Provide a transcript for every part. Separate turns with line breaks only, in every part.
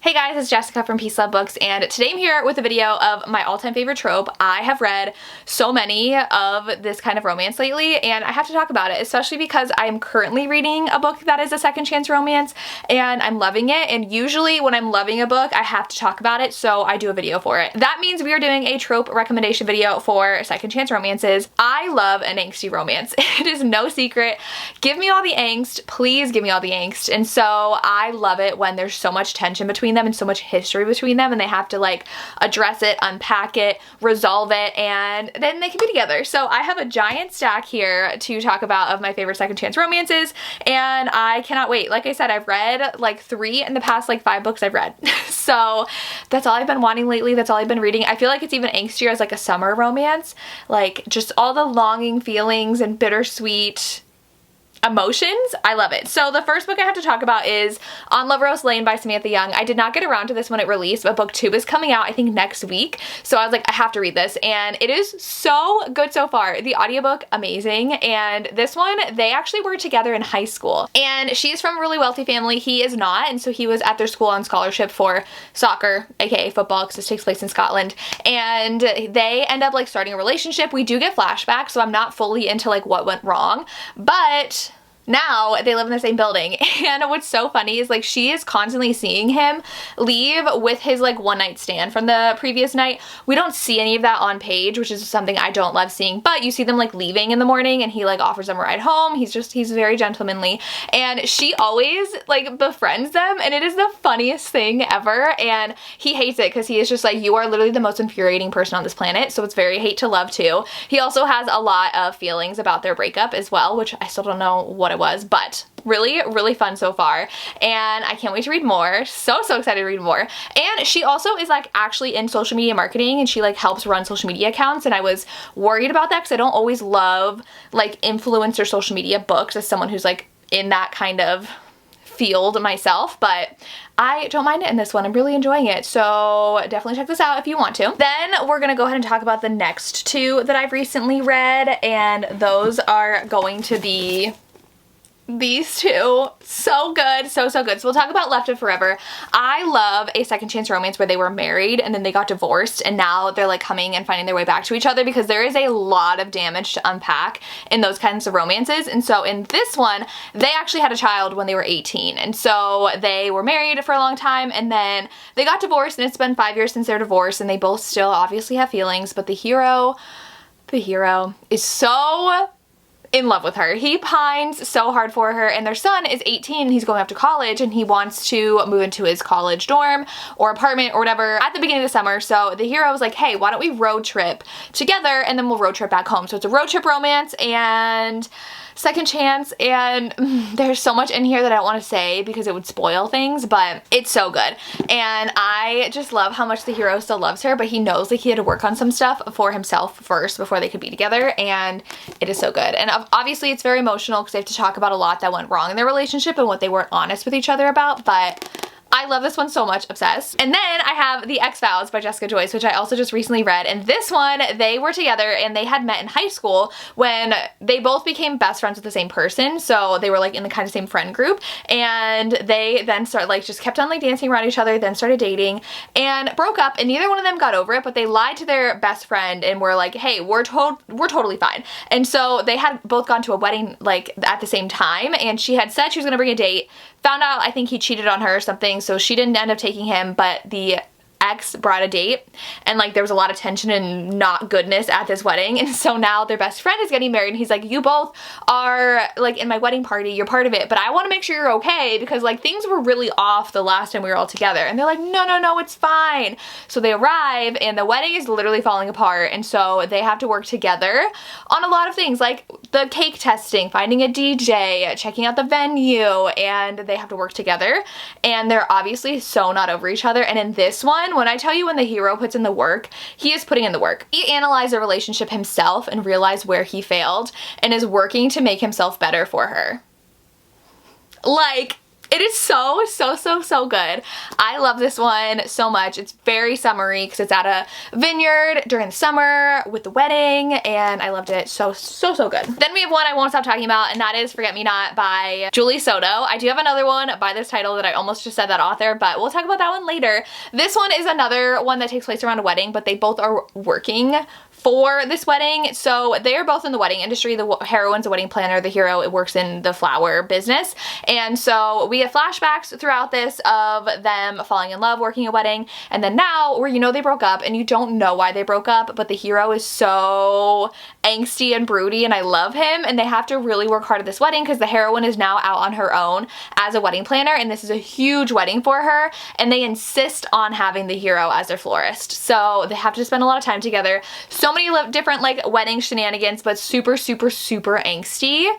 Hey guys, it's Jessica from Peace Love Books, and today I'm here with a video of my all-time favorite trope. I have read so many of this kind of romance lately, and I have to talk about it, especially because I'm currently reading a book that is a second chance romance, and I'm loving it, and usually when I'm loving a book, I have to talk about it, so I do a video for it. That means we are doing a trope recommendation video for second chance romances. I love an angsty romance. It is no secret. Give me all the angst. Please give me all the angst. And so I love it when there's so much tension between them and so much history between them, and they have to like address it, unpack it, resolve it, and then they can be together. So I have a giant stack here to talk about of my favorite second chance romances, and I cannot wait. Like I said, I've read like 3 in the past like 5 books I've read. So that's all I've been wanting lately. That's all I've been reading. I feel like it's even angstier as like a summer romance, like just all the longing feelings and bittersweet emotions. I love it. So the first book I have to talk about is On Love Rose Lane by Samantha Young. I did not get around to this when it released, but book 2 is coming out I think next week. So I was like, I have to read this, and it is so good so far. The audiobook, amazing, and this one, they actually were together in high school, and she's from a really wealthy family. He is not, and so he was at their school on scholarship for soccer, aka football, because this takes place in Scotland, and they end up like starting a relationship. We do get flashbacks, so I'm not fully into like what went wrong, but now they live in the same building, and what's so funny is like she is constantly seeing him leave with his like one night stand from the previous night. We don't see any of that on page, which is something I don't love seeing, but you see them like leaving in the morning, and he like offers them a ride home. He's very gentlemanly, and she always like befriends them, and it is the funniest thing ever, and he hates it because he is just like, you are literally the most infuriating person on this planet. So it's very hate to love too. He also has a lot of feelings about their breakup as well, which I still don't know what it was, but really fun so far, and I can't wait to read more. So excited to read more. And she also is like actually in social media marketing, and she like helps run social media accounts, and I was worried about that because I don't always love like influencer social media books as someone who's like in that kind of field myself, but I don't mind it in this one. I'm really enjoying it, so definitely check this out if you want to. Then we're gonna go ahead and talk about the next 2 that I've recently read, and those are going to be these 2. So good, so good. So we'll talk about Left of Forever. I love a second chance romance where they were married and then they got divorced, and now they're like coming and finding their way back to each other, because there is a lot of damage to unpack in those kinds of romances. And so in this one, they actually had a child when they were 18, and so they were married for a long time, and then they got divorced, and it's been 5 years since their divorce, and they both still obviously have feelings, but the hero is so in love with her. He pines so hard for her, and their son is 18 and he's going off to college, and he wants to move into his college dorm or apartment or whatever at the beginning of the summer. So the hero was like, hey, why don't we road trip together, and then we'll road trip back home. So it's a road trip romance and second chance, and there's so much in here that I don't want to say because it would spoil things, but it's so good. And I just love how much the hero still loves her, but he knows like he had to work on some stuff for himself first before they could be together, and it is so good. And obviously it's very emotional because they have to talk about a lot that went wrong in their relationship and what they weren't honest with each other about, but I love this one so much, obsessed. And then I have The X-Files by Jessica Joyce, which I also just recently read, and this one, they were together and they had met in high school when they both became best friends with the same person, so they were like in the kind of same friend group, and they then started like just kept on like dancing around each other, then started dating and broke up, and neither one of them got over it, but they lied to their best friend and were like, hey, we're totally fine. And so they had both gone to a wedding like at the same time, and she had said she was gonna bring a date, found out I think he cheated on her or something, so she didn't end up taking him, but the ex brought a date, and like there was a lot of tension and not goodness at this wedding, and so now their best friend is getting married, and he's like, you both are like in my wedding party, you're part of it, but I want to make sure you're okay because like things were really off the last time we were all together. And they're like, no, it's fine. So they arrive, and the wedding is literally falling apart, and so they have to work together on a lot of things, like the cake testing, finding a DJ, checking out the venue, and they have to work together, and they're obviously so not over each other. And in this one, when I tell you when the hero puts in the work, he is putting in the work. He analyzed the relationship himself and realized where he failed and is working to make himself better for her. Like, It is so, so, so, so good. I love this one so much. It's very summery because it's at a vineyard during the summer with the wedding, and I loved it so, so, so good. Then we have one I won't stop talking about, and that is Forget Me Not by Julie Soto. I do have another one by this title that I almost just said that author, but we'll talk about that one later. This one is another one that takes place around a wedding, but they both are working for this wedding. So they are both in the wedding industry. The heroine's a wedding planner, the hero works in the flower business. And so we have flashbacks throughout this of them falling in love, working a wedding, and then now where you know they broke up and you don't know why they broke up, but the hero is so angsty and broody and I love him, and they have to really work hard at this wedding because the heroine is now out on her own as a wedding planner, and this is a huge wedding for her, and they insist on having the hero as their florist. So they have to spend a lot of time together. So many different like wedding shenanigans, but super, super, super angsty.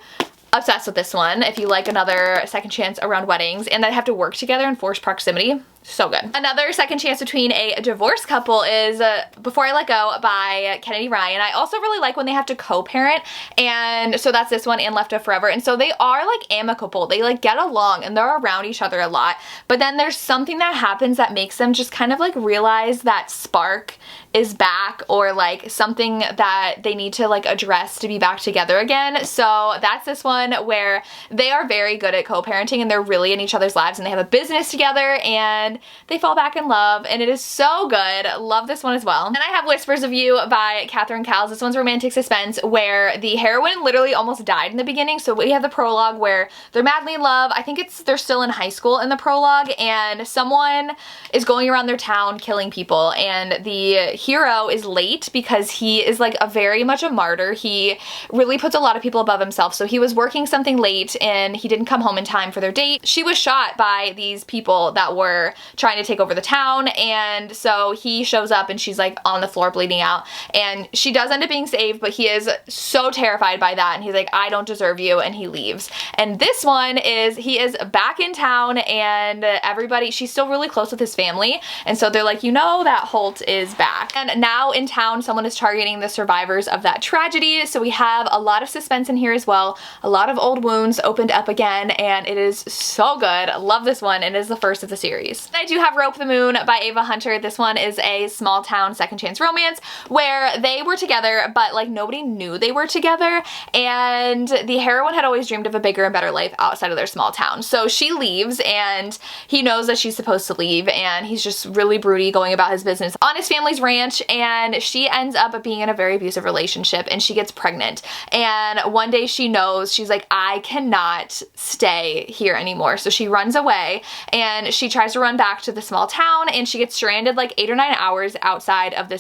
Obsessed with this one if you like another second chance around weddings and that have to work together in forced proximity. So good. Another second chance between a divorced couple is Before I Let Go by Kennedy Ryan. I also really like when they have to co-parent, and so that's this one and Left of Forever. And so they are like amicable. They like get along and they're around each other a lot. But then there's something that happens that makes them just kind of like realize that spark is back, or like something that they need to like address to be back together again. So that's this one where they are very good at co-parenting and they're really in each other's lives and they have a business together and they fall back in love, and it is so good. Love this one as well. And I have Whispers of You by Catherine Cowles. This one's romantic suspense where the heroine literally almost died in the beginning. So we have the prologue where they're madly in love. I think they're still in high school in the prologue, and someone is going around their town killing people, and the hero is late because he is like very much a martyr. He really puts a lot of people above himself. So he was working something late and he didn't come home in time for their date. She was shot by these people that were trying to take over the town, and so he shows up and she's like on the floor bleeding out, and she does end up being saved, but he is so terrified by that and he's like, I don't deserve you, and he leaves. And this one is he is back in town and she's still really close with his family, and so they're like, you know that Holt is back. And now in town someone is targeting the survivors of that tragedy, so we have a lot of suspense in here as well, a lot of old wounds opened up again, and it is so good. Love this one, and it is the first of the series. I do have Rope the Moon by Ava Hunter. This one is a small town second chance romance where they were together but like nobody knew they were together, and the heroine had always dreamed of a bigger and better life outside of their small town. So she leaves and he knows that she's supposed to leave, and he's just really broody going about his business on his family's ranch, and she ends up being in a very abusive relationship and she gets pregnant, and one day she knows, she's like, I cannot stay here anymore. So she runs away and she tries to run back to the small town, and she gets stranded like 8 or 9 hours outside of the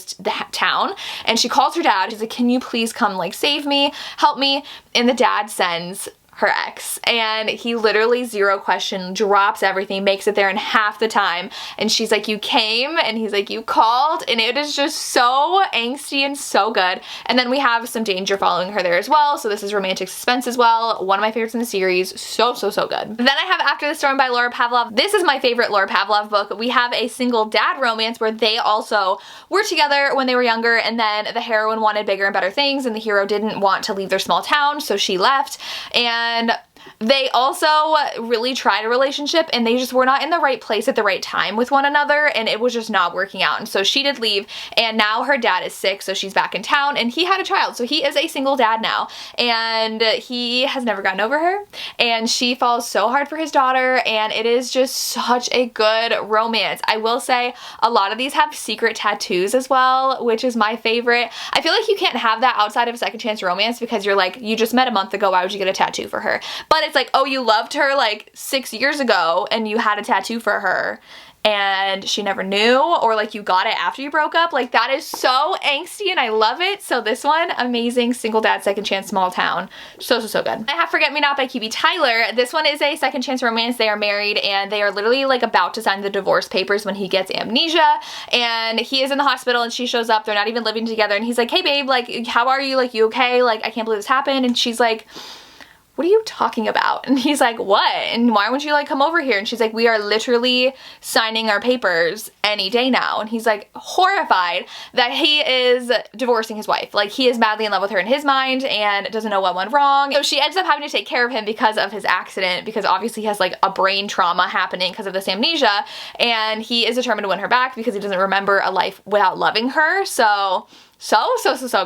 town, and she calls her dad. She's like, can you please come like save me, help me? And the dad sends her ex, and he literally zero question drops everything, makes it there in half the time, and she's like, you came, and he's like, you called, and it is just so angsty and so good. And then we have some danger following her there as well, so this is romantic suspense as well. One of my favorites in the series. So, so, so good. Then I have After the Storm by Laura Pavlov. This is my favorite Laura Pavlov book. We have a single dad romance where they also were together when they were younger, and then the heroine wanted bigger and better things, and the hero didn't want to leave their small town, so she left. And they also really tried a relationship, and they just were not in the right place at the right time with one another, and it was just not working out. And so she did leave, and now her dad is sick, so she's back in town, and he had a child, so he is a single dad now, and he has never gotten over her, and she falls so hard for his daughter, and it is just such a good romance. I will say a lot of these have secret tattoos as well, which is my favorite. I feel like you can't have that outside of a second chance romance because you're like, you just met a month ago, why would you get a tattoo for her? But it's like, oh, you loved her like 6 years ago and you had a tattoo for her and she never knew, or like you got it after you broke up. Like that is so angsty and I love it. So this one, amazing single dad, second chance, small town. So, so, so good. I have Forget Me Not by QB Tyler. This one is a second chance romance. They are married and they are literally like about to sign the divorce papers when he gets amnesia, and he is in the hospital and she shows up. They're not even living together, and he's like, hey babe, like how are you? Like you okay? Like I can't believe this happened. And she's like, what are you talking about? And he's like, what? And why won't you like come over here? And she's like, we are literally signing our papers any day now. And he's like horrified that he is divorcing his wife. Like he is madly in love with her in his mind and doesn't know what went wrong. So she ends up having to take care of him because of his accident, because obviously he has like a brain trauma happening because of this amnesia, and he is determined to win her back because he doesn't remember a life without loving her. So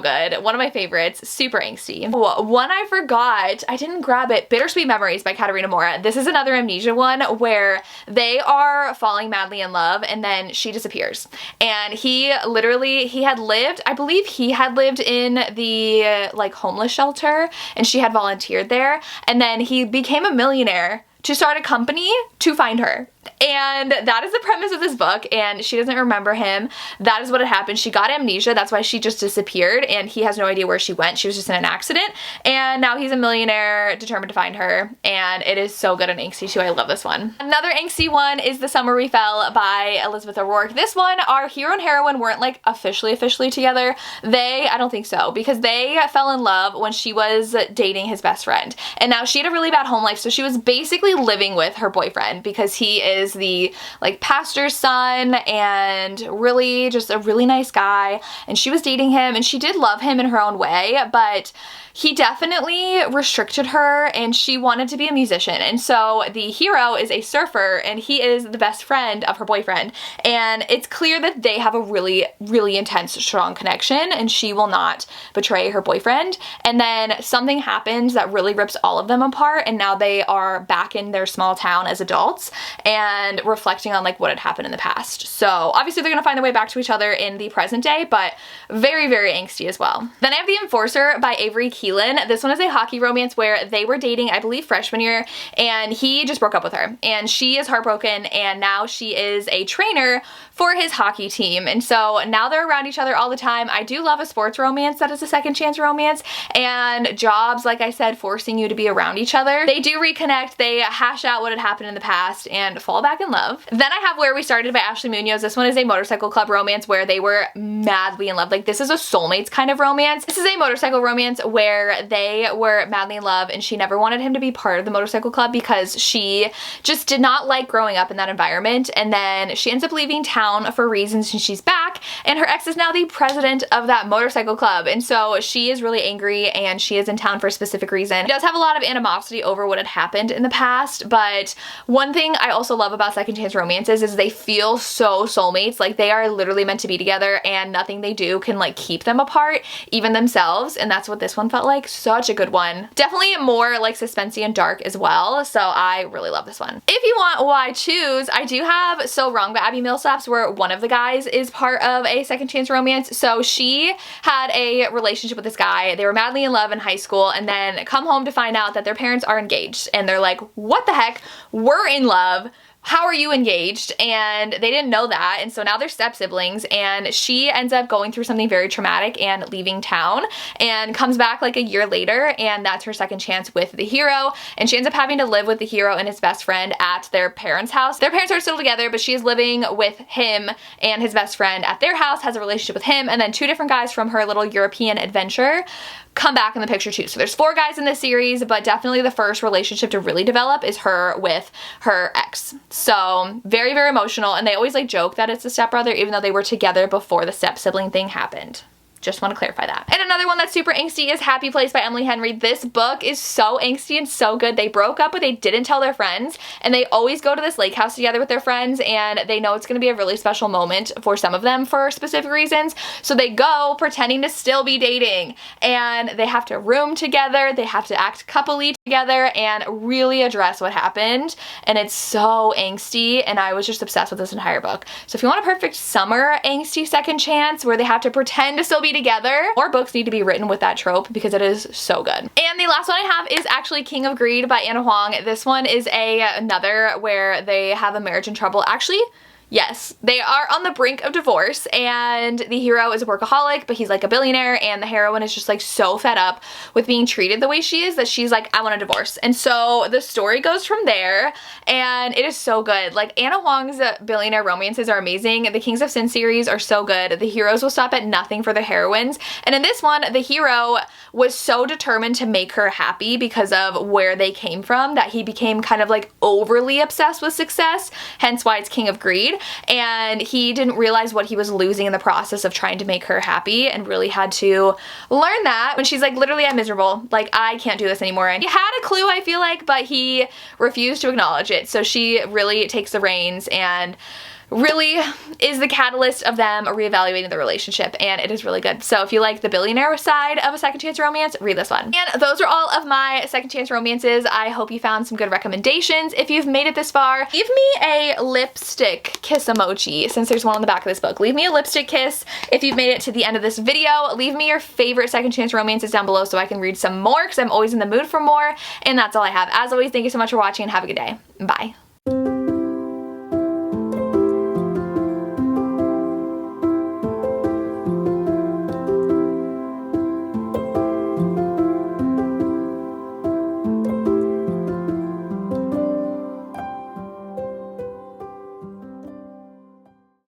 good. One of my favorites, super angsty. One I forgot, I didn't grab it, Bittersweet Memories by Katarina Mora. This is another amnesia one where they are falling madly in love and then she disappears. And he had lived, I believe he had lived in the like homeless shelter and she had volunteered there. And then he became a millionaire to start a company to find her. And that is the premise of this book, and she doesn't remember him. That is what had happened. She got amnesia, that's why she just disappeared, and he has no idea where she went. She was just in an accident, and now he's a millionaire determined to find her, and it is so good and angsty too. I love this one. Another angsty one is The Summer We Fell by Elizabeth O'Rourke. This one, our hero and heroine weren't like officially together. I don't think so, because they fell in love when she was dating his best friend, and now she had a really bad home life, so she was basically living with her boyfriend because he is the like pastor's son and really just a really nice guy, and she was dating him and she did love him in her own way, but he definitely restricted her and she wanted to be a musician. And so the hero is a surfer and he is the best friend of her boyfriend, and it's clear that they have a really intense, strong connection, and she will not betray her boyfriend. And then something happens that really rips all of them apart, and now they are back in their small town as adults and reflecting on like what had happened in the past. So obviously they're gonna find their way back to each other in the present day, but very angsty as well. Then I have The Enforcer by Avery Keelan. This one is a hockey romance where they were dating, I believe, freshman year, and he just broke up with her, and she is heartbroken, and now she is a trainer for his hockey team, and so now they're around each other all the time. I do love a sports romance that is a second chance romance, and jobs, like I said, forcing you to be around each other. They do reconnect, they hash out what had happened in the past and fall back in love. Then I have Where We Started by Ashley Munoz. This one is a motorcycle club romance where they were madly in love. Like this is a soulmates kind of romance. This is a motorcycle romance where they were madly in love and she never wanted him to be part of the motorcycle club because she just did not like growing up in that environment, and then she ends up leaving town for reasons and she's back, and her ex is now the president of that motorcycle club, and so she is really angry and she is in town for a specific reason. She does have a lot of animosity over what had happened in the past, but one thing I also love about second chance romances is they feel so soulmates. Like they are literally meant to be together and nothing they do can like keep them apart, even themselves, and that's what this one felt like. Such a good one. Definitely more like suspensey and dark as well, so I really love this one. If you want Why Choose, I do have So Wrong by Abby Millsaps, where one of the guys is part of a second chance romance. So she had a relationship with this guy. They were madly in love in high school and then come home to find out that their parents are engaged, and they're like, what the heck? We're in love. How are you engaged? And they didn't know that, and so now they're step siblings, and she ends up going through something very traumatic and leaving town and comes back like a year later, and that's her second chance with the hero, and she ends up having to live with the hero and his best friend at their parents' house. Their parents are still together, but she is living with him and his best friend at their house, has a relationship with him, and then two different guys from her little European adventure come back in the picture too. So there's 4 guys in this series, but definitely the first relationship to really develop is her with her ex. So very emotional, and they always like joke that it's a stepbrother even though they were together before the step sibling thing happened. Just want to clarify that. And another one that's super angsty is Happy Place by Emily Henry. This book is so angsty and so good. They broke up, but they didn't tell their friends, and they always go to this lake house together with their friends, and they know it's going to be a really special moment for some of them for specific reasons. So they go pretending to still be dating, and they have to room together, they have to act coupley together and really address what happened, and it's so angsty, and I was just obsessed with this entire book. So if you want a perfect summer angsty second chance where they have to pretend to still be together, more books need to be written with that trope because it is so good. And the last one I have is actually King of Greed by Anna Huang. This one is another where they have a marriage in trouble. Actually, Yes, they are on the brink of divorce, and the hero is a workaholic, but he's like a billionaire, and the heroine is just like so fed up with being treated the way she is that she's like, I want a divorce. And so the story goes from there, and it is so good. Like, Anna Huang's billionaire romances are amazing. The Kings of Sin series are so good. The heroes will stop at nothing for the heroines, and in this one, the hero was so determined to make her happy because of where they came from that he became kind of like overly obsessed with success, hence why it's King of Greed. And he didn't realize what he was losing in the process of trying to make her happy, and really had to learn that when she's like, literally, I'm miserable. Like, I can't do this anymore. And he had a clue, I feel like, but he refused to acknowledge it. So she really takes the reins and really is the catalyst of them reevaluating the relationship, and it is really good. So if you like the billionaire side of a second chance romance, read this one. And those are all of my second chance romances. I hope you found some good recommendations. If you've made it this far, leave me a lipstick kiss emoji, since there's one on the back of this book. Leave me a lipstick kiss if you've made it to the end of this video. Leave me your favorite second chance romances down below so I can read some more, because I'm always in the mood for more. And that's all I have. As always, thank you so much for watching, and have a good day. Bye.